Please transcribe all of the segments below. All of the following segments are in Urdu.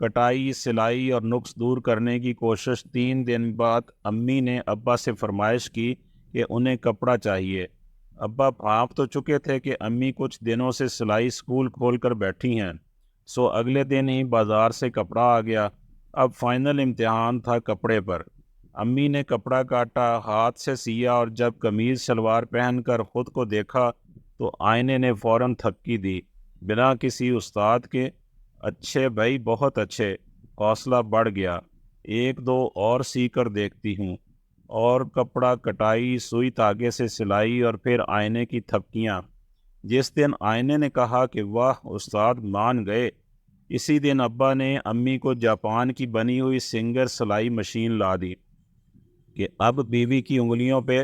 کٹائی، سلائی اور نقص دور کرنے کی کوشش۔ 3 دن بعد امی نے ابا سے فرمائش کی کہ انہیں کپڑا چاہیے۔ ابا بھانپ تو چکے تھے کہ امی کچھ دنوں سے سلائی اسکول کھول کر بیٹھی ہیں، سو اگلے دن ہی بازار سے کپڑا آ گیا۔ اب فائنل امتحان تھا کپڑے پر۔ امی نے کپڑا کاٹا، ہاتھ سے سیا، اور جب قمیض شلوار پہن کر خود کو دیکھا تو آئینے نے فوراً تھپکی دی، بنا کسی استاد کے۔ اچھے بھائی، بہت اچھے۔ حوصلہ بڑھ گیا۔ 1 2 اور سی کر دیکھتی ہوں۔ اور کپڑا، کٹائی، سوئی تاگے سے سلائی، اور پھر آئینے کی تھپکیاں۔ جس دن آئینے نے کہا کہ واہ استاد، مان گئے، اسی دن ابا نے امی کو جاپان کی بنی ہوئی سنگر سلائی مشین لا دی کہ اب بیوی کی انگلیوں پہ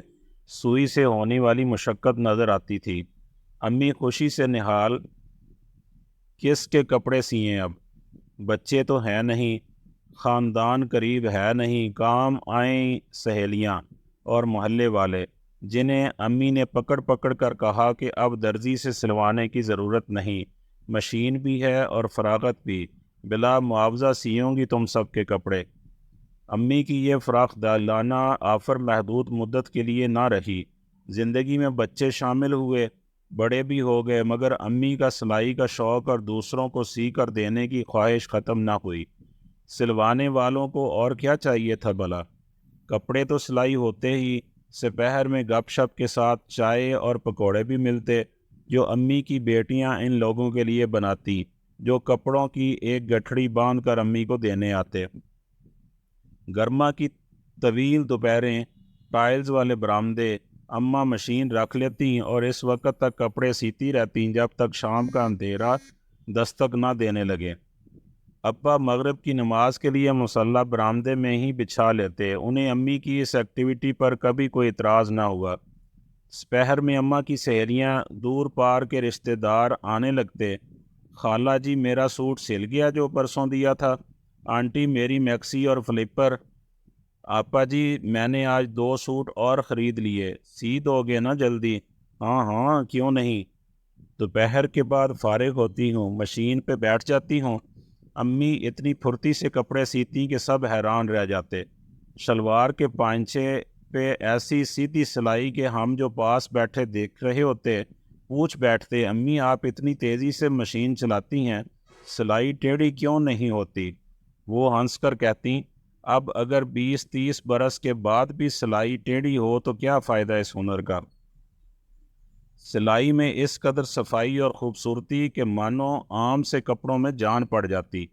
سوئی سے ہونے والی مشقت نظر آتی تھی۔ امی خوشی سے نہال، کس کے کپڑے سیئیں اب؟ بچے تو ہیں نہیں، خاندان قریب ہے نہیں، کام آئیں سہیلیاں اور محلے والے، جنہیں امی نے پکڑ پکڑ کر کہا کہ اب درزی سے سلوانے کی ضرورت نہیں، مشین بھی ہے اور فراغت بھی، بلا معاوضہ سیوں گی تم سب کے کپڑے۔ امی کی یہ فراخ دلانہ آفر محدود مدت کے لیے نہ رہی۔ زندگی میں بچے شامل ہوئے، بڑے بھی ہو گئے، مگر امی کا سلائی کا شوق اور دوسروں کو سی کر دینے کی خواہش ختم نہ ہوئی۔ سلوانے والوں کو اور کیا چاہیے تھا بھلا؟ کپڑے تو سلائی ہوتے ہی، سپہر میں گپ شپ کے ساتھ چائے اور پکوڑے بھی ملتے، جو امی کی بیٹیاں ان لوگوں کے لیے بناتی، جو کپڑوں کی ایک گٹھڑی باندھ کر امی کو دینے آتے۔ گرما کی طویل دوپہریں، ٹائلز والے برآمدے، اماں مشین رکھ لیتی اور اس وقت تک کپڑے سیتی رہتی جب تک شام کا اندھیرا دستک نہ دینے لگے۔ ابا مغرب کی نماز کے لیے مصلی برآمدے میں ہی بچھا لیتے، انہیں امی کی اس ایکٹیویٹی پر کبھی کوئی اعتراض نہ ہوا۔ سپہر میں اماں کی سہیلیاں، دور پار کے رشتہ دار آنے لگتے۔ خالہ جی، میرا سوٹ سل گیا جو پرسوں دیا تھا؟ آنٹی، میری میکسی اور فلپر؟ آپا جی، میں نے آج 2 سوٹ اور خرید لیے، سی دو گے نا جلدی؟ ہاں ہاں، کیوں نہیں۔ دوپہر کے بعد فارغ ہوتی ہوں، مشین پہ بیٹھ جاتی ہوں۔ امی اتنی پھرتی سے کپڑے سیتی کہ سب حیران رہ جاتے۔ شلوار کے پائنچے پہ ایسی سیدھی سلائی کہ ہم جو پاس بیٹھے دیکھ رہے ہوتے پوچھ بیٹھتے، امی آپ اتنی تیزی سے مشین چلاتی ہیں، سلائی ٹیڑھی کیوں نہیں ہوتی؟ وہ ہنس کر کہتی، اب اگر 20-30 برس کے بعد بھی سلائی ٹیڑھی ہو تو کیا فائدہ اس ہنر کا؟ سلائی میں اس قدر صفائی اور خوبصورتی کہ مانو عام سے کپڑوں میں جان پڑ جاتی۔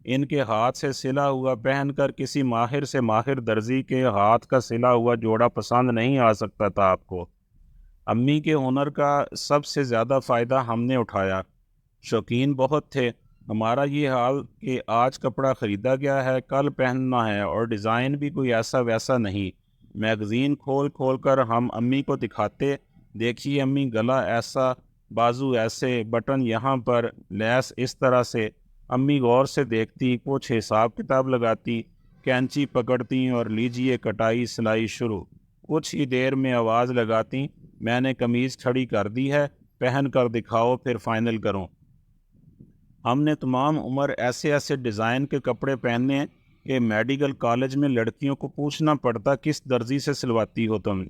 ان کے ہاتھ سے سلا ہوا پہن کر کسی ماہر سے ماہر درزی کے ہاتھ کا سلا ہوا جوڑا پسند نہیں آ سکتا تھا آپ کو۔ امی کے ہنر کا سب سے زیادہ فائدہ ہم نے اٹھایا۔ شوقین بہت تھے۔ ہمارا یہ حال کہ آج کپڑا خریدا گیا ہے، کل پہننا ہے، اور ڈیزائن بھی کوئی ایسا ویسا نہیں۔ میگزین کھول کھول کر ہم امی کو دکھاتے، دیکھیے امی، گلا ایسا، بازو ایسے، بٹن یہاں پر، لیس اس طرح سے۔ امی غور سے دیکھتی، کچھ حساب کتاب لگاتی، کینچی پکڑتی اور لیجیے کٹائی سلائی شروع۔ کچھ ہی دیر میں آواز لگاتی، میں نے قمیض کھڑی کر دی ہے، پہن کر دکھاؤ پھر فائنل کروں۔ ہم نے تمام عمر ایسے ایسے ڈیزائن کے کپڑے پہنے کہ میڈیکل کالج میں لڑکیوں کو پوچھنا پڑتا کس درزی سے سلواتی ہو تم۔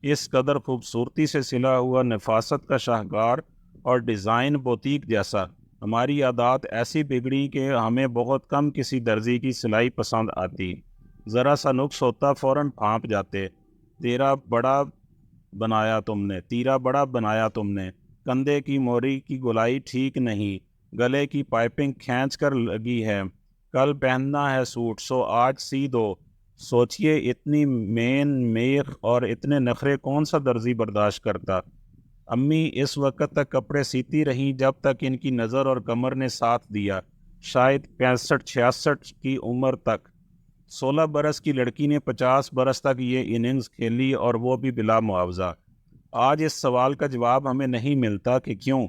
اس قدر خوبصورتی سے سلا ہوا، نفاست کا شاہکار اور ڈیزائن بوتیک جیسا۔ ہماری عادات ایسی بگڑی کہ ہمیں بہت کم کسی درزی کی سلائی پسند آتی۔ ذرا سا نقص ہوتا فوراً پھانپ جاتے، تیرا بڑا بنایا تم نے، کندھے کی موری کی گولائی ٹھیک نہیں، گلے کی پائپنگ کھینچ کر لگی ہے، کل پہننا ہے سوٹ، سو آج سی دو۔ سوچئے اتنی مین میخ اور اتنے نخرے کون سا درزی برداشت کرتا؟ امی اس وقت تک کپڑے سیتی رہیں جب تک ان کی نظر اور کمر نے ساتھ دیا، شاید 65-66 کی عمر تک۔ 16 برس کی لڑکی نے 50 برس تک یہ اننگز کھیلی، اور وہ بھی بلا معاوضہ۔ آج اس سوال کا جواب ہمیں نہیں ملتا کہ کیوں۔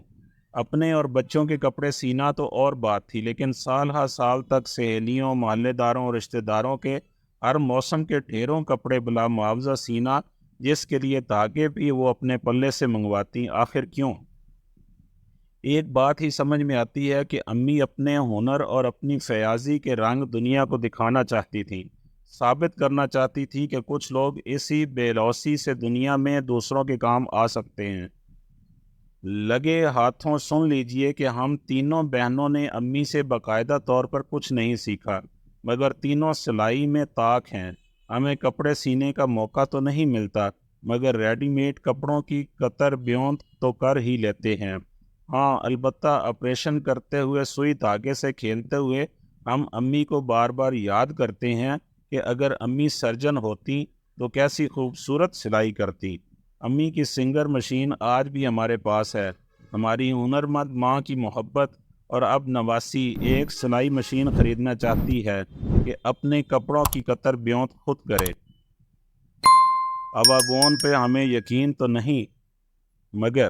اپنے اور بچوں کے کپڑے سینا تو اور بات تھی، لیکن سال ہر سال تک سہیلیوں، محلے داروں اور رشتہ داروں کے ہر موسم کے ڈھیروں کپڑے بلا معاوضہ سینا، جس کے لیے دھاگے بھی وہ اپنے پلے سے منگواتی، آخر کیوں؟ ایک بات ہی سمجھ میں آتی ہے کہ امی اپنے ہنر اور اپنی فیاضی کے رنگ دنیا کو دکھانا چاہتی تھیں، ثابت کرنا چاہتی تھی کہ کچھ لوگ اسی بے لوثی سے دنیا میں دوسروں کے کام آ سکتے ہیں۔ لگے ہاتھوں سن لیجئے کہ ہم تینوں بہنوں نے امی سے باقاعدہ طور پر کچھ نہیں سیکھا، مگر تینوں سلائی میں طاق ہیں۔ ہمیں کپڑے سینے کا موقع تو نہیں ملتا، مگر ریڈی میڈ کپڑوں کی قطر بیونت تو کر ہی لیتے ہیں۔ ہاں، البتہ آپریشن کرتے ہوئے سوئی دھاگے سے کھیلتے ہوئے ہم امی کو بار بار یاد کرتے ہیں کہ اگر امی سرجن ہوتی تو کیسی خوبصورت سلائی کرتی۔ امی کی سنگر مشین آج بھی ہمارے پاس ہے۔ ہماری ہنرمند ماں کی محبت اور اب نواسی ایک سلائی مشین خریدنا چاہتی ہے کہ اپنے کپڑوں کی قطر بیونت خود کرے۔ اواگون پہ ہمیں یقین تو نہیں، مگر